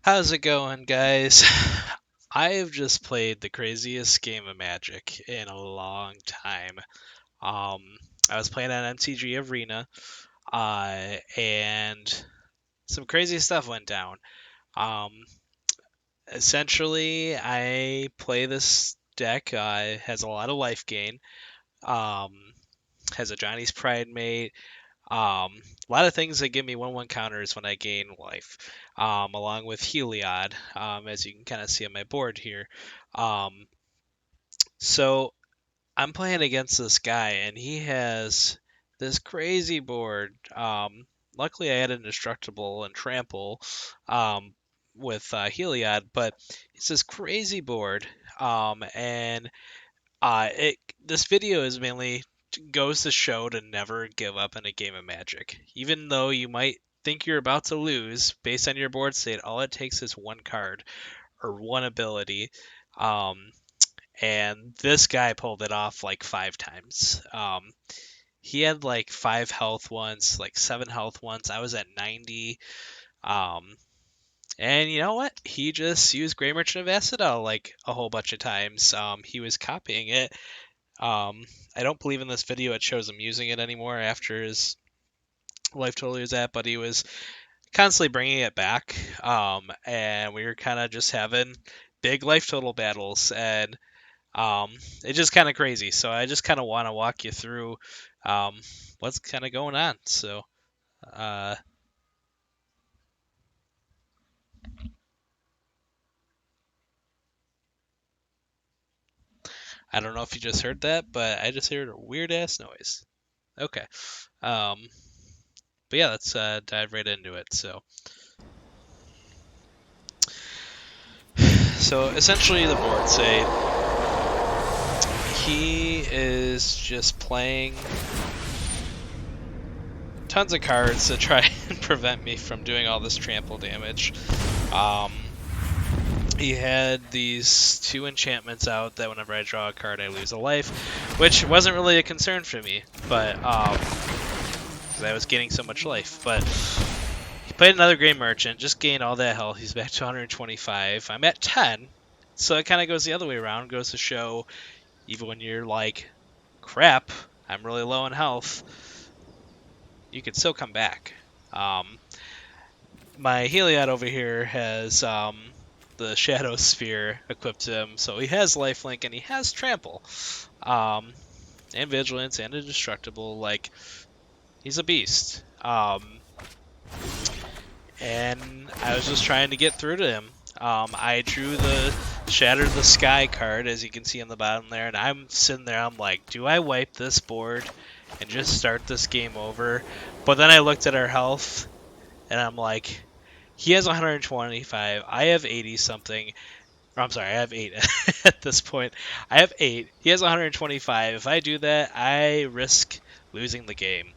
How's it going, guys? I've just played the craziest game of Magic in a long time. Um, I was playing on MTG Arena, and some crazy stuff went down. Um, Essentially, I play this deck. Has a lot of life gain. Um, has a Johnny's Pride mate. A lot of things that give me 1/1 counters when I gain life, along with Heliod, as you can kind of see on my board here. Um, so I'm playing against this guy, and he has this crazy board. Luckily, I had Indestructible and Trample with Heliod, but it's this crazy board. And this video is mainly goes to show to never give up in a game of Magic. Even though you might think you're about to lose based on your board state, all it takes is one card or one ability. Um, and this guy pulled it off like 5 times. He had like 5 health once, like 7 health once. I was at 90. Um, and you know what? He just used Grey Merchant of Acidoth like a whole bunch of times. He was copying it. I don't believe in this video it shows him using it anymore after his life total he was at, but he was constantly bringing it back. And we were kind of just having big life total battles, and it's just kind of crazy. So I just kind of want to walk you through um, what's kind of going on. So uh, I don't know if you just heard that, but I just heard a weird ass noise. Okay. Um, but yeah, let's dive right into it. So essentially, the board say he is just playing tons of cards to try and prevent me from doing all this trample damage. He had these 2 enchantments out that whenever I draw a card, I lose a life, which wasn't really a concern for me, but because I was gaining so much life. But he played another Grey Merchant, just gained all that health. He's back to 125. I'm at 10, so it kind of goes the other way around. Goes to show, even when you're like, crap, I'm really low in health, you can still come back. My Heliod over here has the Shadow Sphere equipped to him, so he has Lifelink and he has Trample, and Vigilance and Indestructible. Like, he's a beast. And I was just trying to get through to him. I drew the Shatter the Sky card, as you can see on the bottom there, and I'm sitting there, I'm like, do I wipe this board and just start this game over? But then I looked at our health, and I'm like, he has 125, I have 80 something. Or, I'm sorry, I have 8 at this point. I have 8. He has 125. If I do that, I risk losing the game.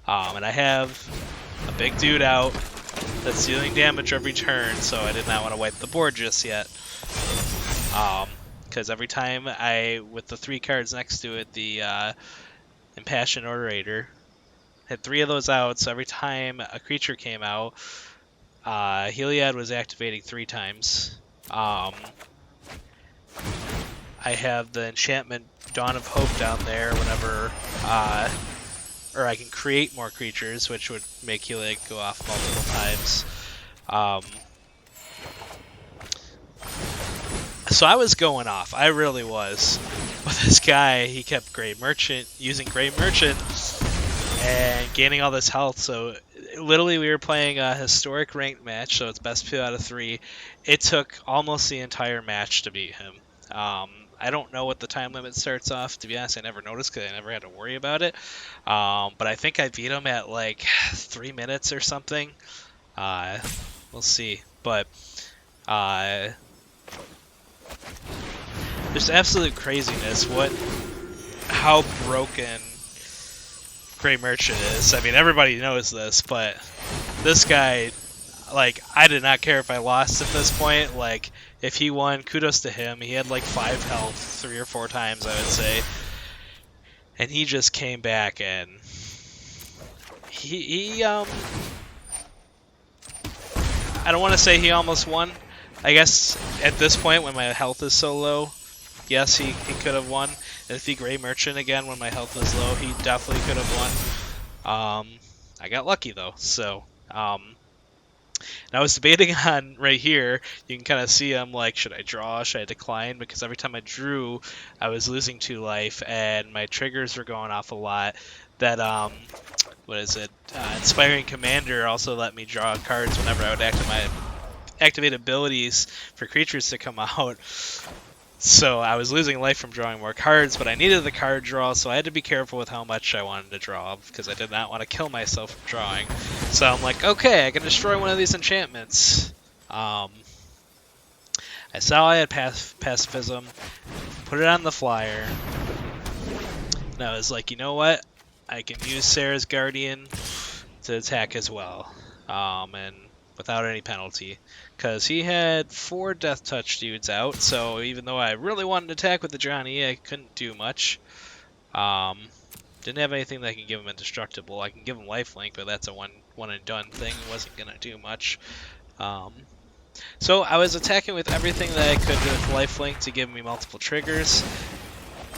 And I have a big dude out that's dealing damage every turn, so I did not want to wipe the board just yet. Because every time with the 3 cards next to it, the Impassioned Orator, had 3 of those out, so every time a creature came out, Heliod was activating 3 times. I have the enchantment Dawn of Hope down there whenever, or I can create more creatures, which would make Heliod go off multiple times. So I was going off, I really was. But this guy, he kept using Grey Merchant, and gaining all this health, so literally we were playing a historic ranked match, so it's best 2 out of 3. It took almost the entire match to beat him. I don't know what the time limit starts off. To be honest, I never noticed because I never had to worry about it. But I think I beat him at like 3 minutes or something. We'll see. But there's absolute craziness. How broken Grey Merchant is. I mean, everybody knows this, but this guy, like, I did not care if I lost at this point. Like, if he won, kudos to him. He had like 5 health 3 or 4 times, I would say. And he just came back, and I don't want to say he almost won. I guess at this point when my health is so low, yes, he could have won. And if he Gray Merchant again when my health is low, he definitely could have won. I got lucky though, so and I was debating on right here. You can kind of see I'm like, should I draw? Should I decline? Because every time I drew, I was losing 2 life, and my triggers were going off a lot. That what is it? Inspiring Commander also let me draw cards whenever I would activate abilities for creatures to come out. So I was losing life from drawing more cards, but I needed the card draw, so I had to be careful with how much I wanted to draw, because I did not want to kill myself from drawing. So I'm like, okay, I can destroy one of these enchantments. I saw I had pacifism, put it on the flyer, and I was like, you know what? I can use Sarah's Guardian to attack as well, and without any penalty. Because he had 4 Death Touch dudes out, so even though I really wanted to attack with the Johnny, I couldn't do much. Didn't have anything that can give him indestructible. I can give him lifelink, but that's a one and done thing. It wasn't going to do much. So I was attacking with everything that I could with lifelink to give me multiple triggers.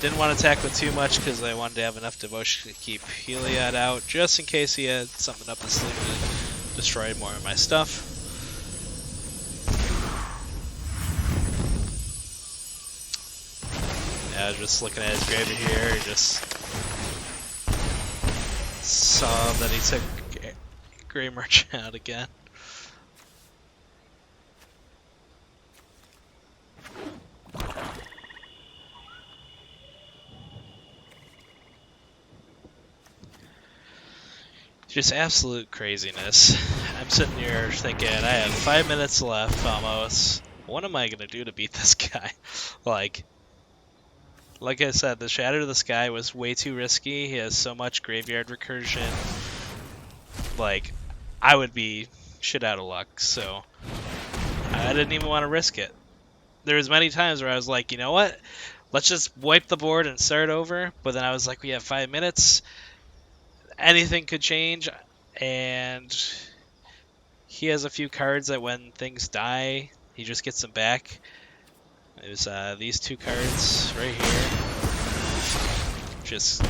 Didn't want to attack with too much because I wanted to have enough devotion to keep Heliod out, just in case he had something up his sleeve to destroy more of my stuff. Yeah, I was just looking at his grave here, just saw that he took Gray Merchant out again. Just absolute craziness. I'm sitting here thinking, I have 5 minutes left almost. What am I going to do to beat this guy? Like I said, the Shatter to the Sky was way too risky. He has so much graveyard recursion. Like, I would be shit out of luck, so I didn't even want to risk it. There was many times where I was like, you know what? Let's just wipe the board and start over. But then I was like, we have 5 minutes. Anything could change, and he has a few cards that when things die, he just gets them back. There's these 2 cards right here. Just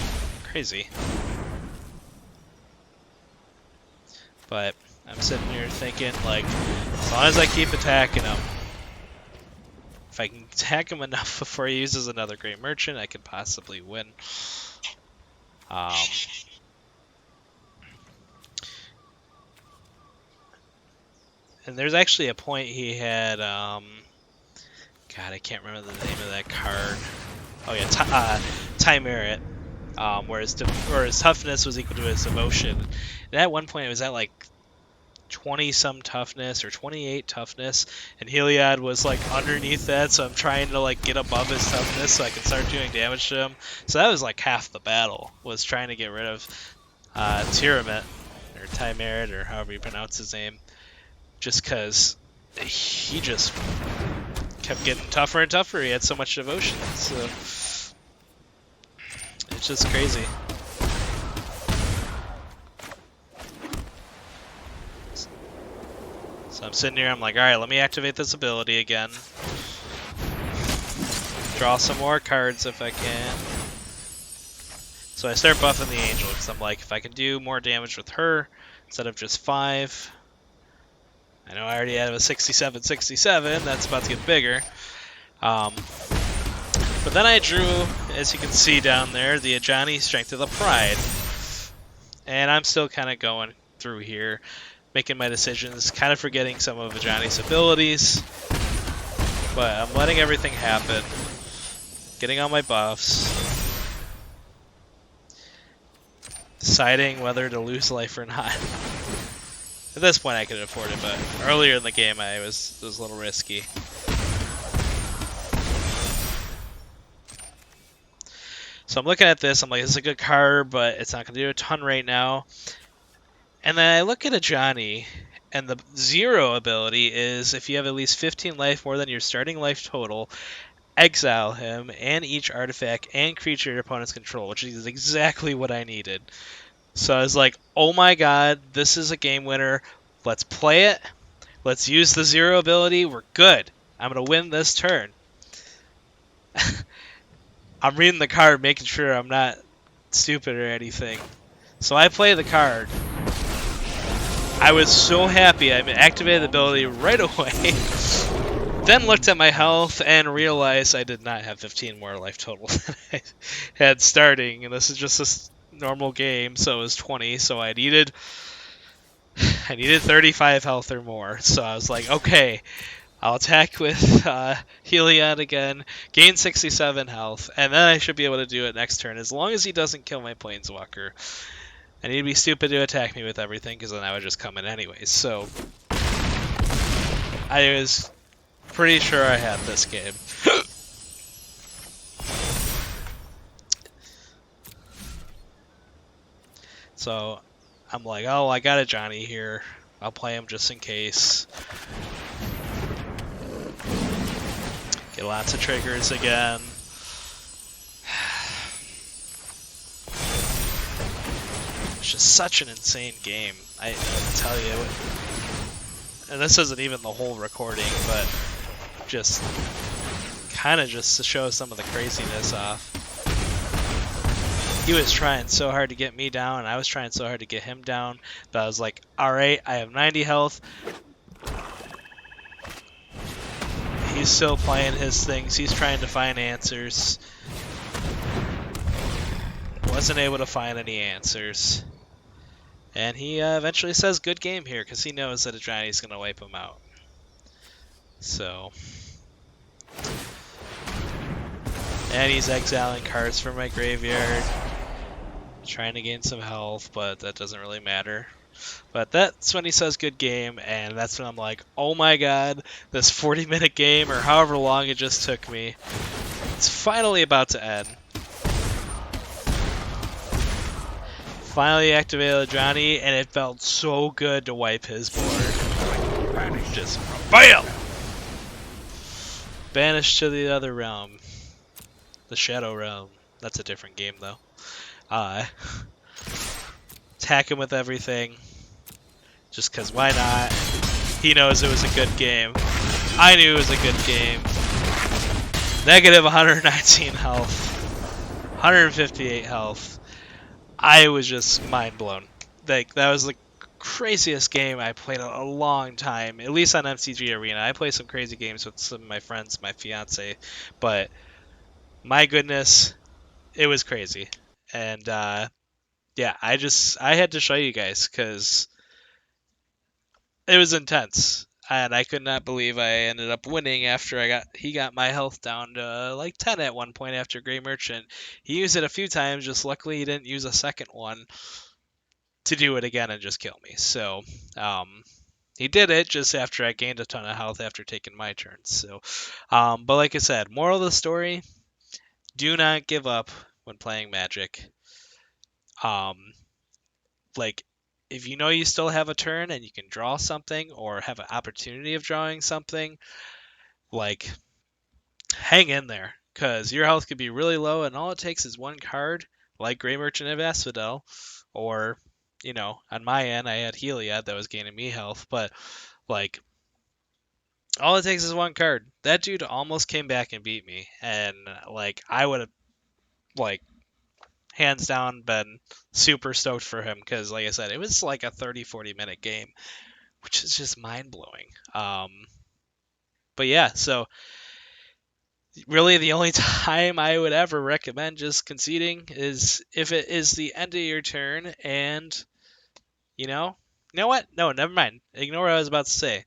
crazy. But I'm sitting here thinking, like, as long as I keep attacking him, if I can attack him enough before he uses another Great Merchant, I could possibly win. And there's actually a point he had, God, I can't remember the name of that card. Oh yeah, Time Merit, where his toughness was equal to his devotion. And at one point it was at like 20-some toughness or 28 toughness, and Heliod was like underneath that, so I'm trying to like get above his toughness so I can start doing damage to him. So that was like half the battle, was trying to get rid of Tyramit, or Time Merit, or however you pronounce his name. Just because he just kept getting tougher and tougher. He had so much devotion, so it's just crazy. So I'm sitting here, I'm like, alright, let me activate this ability again. Draw some more cards if I can. So I start buffing the Angel, because I'm like, if I can do more damage with her, instead of just 5... I know I already have a 67-67, that's about to get bigger. But then I drew, as you can see down there, the Ajani Strength of the Pride. And I'm still kind of going through here, making my decisions, kind of forgetting some of Ajani's abilities. But I'm letting everything happen, getting all my buffs, deciding whether to lose life or not. At this point I could afford it, but earlier in the game it was a little risky. So I'm looking at this, I'm like, this is a good card, but it's not going to do a ton right now. And then I look at Ajani, and the 0 ability is if you have at least 15 life more than your starting life total, exile him and each artifact and creature your opponent's control, which is exactly what I needed. So I was like, oh my god, this is a game winner. Let's play it. Let's use the zero ability. We're good. I'm gonna win this turn. I'm reading the card, making sure I'm not stupid or anything. So I play the card. I was so happy. I activated the ability right away. Then looked at my health and realized I did not have 15 more life total than I had starting. And this is just a normal game, so it was 20. So I needed 35 health or more. So I was like, okay, I'll attack with Heliod again, gain 67 health, and then I should be able to do it next turn as long as he doesn't kill my Planeswalker. And he'd be stupid to attack me with everything because then I would just come in anyways. So I was pretty sure I had this game. So I'm like, oh, I got a Johnny here. I'll play him just in case. Get lots of triggers again. It's just such an insane game. I tell you. And this isn't even the whole recording, but just kind of just to show some of the craziness off. He was trying so hard to get me down, and I was trying so hard to get him down, but I was like, alright, I have 90 health. He's still playing his things. He's trying to find answers. Wasn't able to find any answers. And he eventually says good game here, because he knows that a Johnny's going to wipe him out. So... And he's exiling cards from my graveyard. Trying to gain some health, but that doesn't really matter. But that's when he says good game, and that's when I'm like, oh my god, this 40-minute game, or however long it just took me, it's finally about to end. Finally activated Johnny, and it felt so good to wipe his board. Just BAM! Banished to the other realm. The Shadow Realm. That's a different game, though. Attack him with everything. Just because why not? He knows it was a good game. I knew it was a good game. Negative 119 health. 158 health. I was just mind blown. Like, that was the craziest game I played in a long time. At least on MTG Arena. I play some crazy games with some of my friends, my fiance. But, my goodness, it was crazy. And, yeah, I had to show you guys because it was intense. And I could not believe I ended up winning after he got my health down to like 10 at one point after Grey Merchant. He used it a few times, just luckily he didn't use a second one to do it again and just kill me. So, he did it just after I gained a ton of health after taking my turn. So, but like I said, moral of the story, do not give up when playing Magic. Like, if you know you still have a turn and you can draw something or have an opportunity of drawing something, like, hang in there, because your health could be really low and all it takes is one card, like Grey Merchant of Asphodel, or, you know, on my end, I had Heliod that was gaining me health, but, like, all it takes is one card. That dude almost came back and beat me, and, like, I would have, like, hands down been super stoked for him because, like I said, it was like a 30-40 minute game, which is just mind-blowing. But yeah, so really the only time I would ever recommend just conceding is if it is the end of your turn and, you know what? No, never mind. Ignore what I was about to say.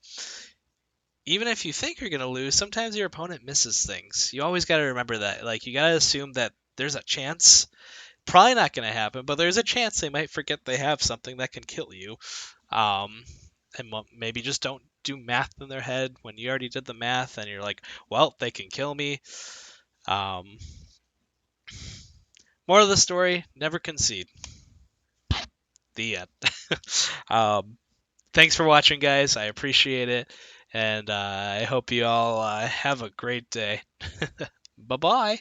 Even if you think you're going to lose, sometimes your opponent misses things. You always got to remember that. Like, you got to assume that there's a chance. Probably not going to happen, but there's a chance they might forget they have something that can kill you. And maybe just don't do math in their head when you already did the math and you're like, well, they can kill me. More of the story, never concede. The end. Thanks for watching, guys. I appreciate it. And I hope you all have a great day. Bye-bye.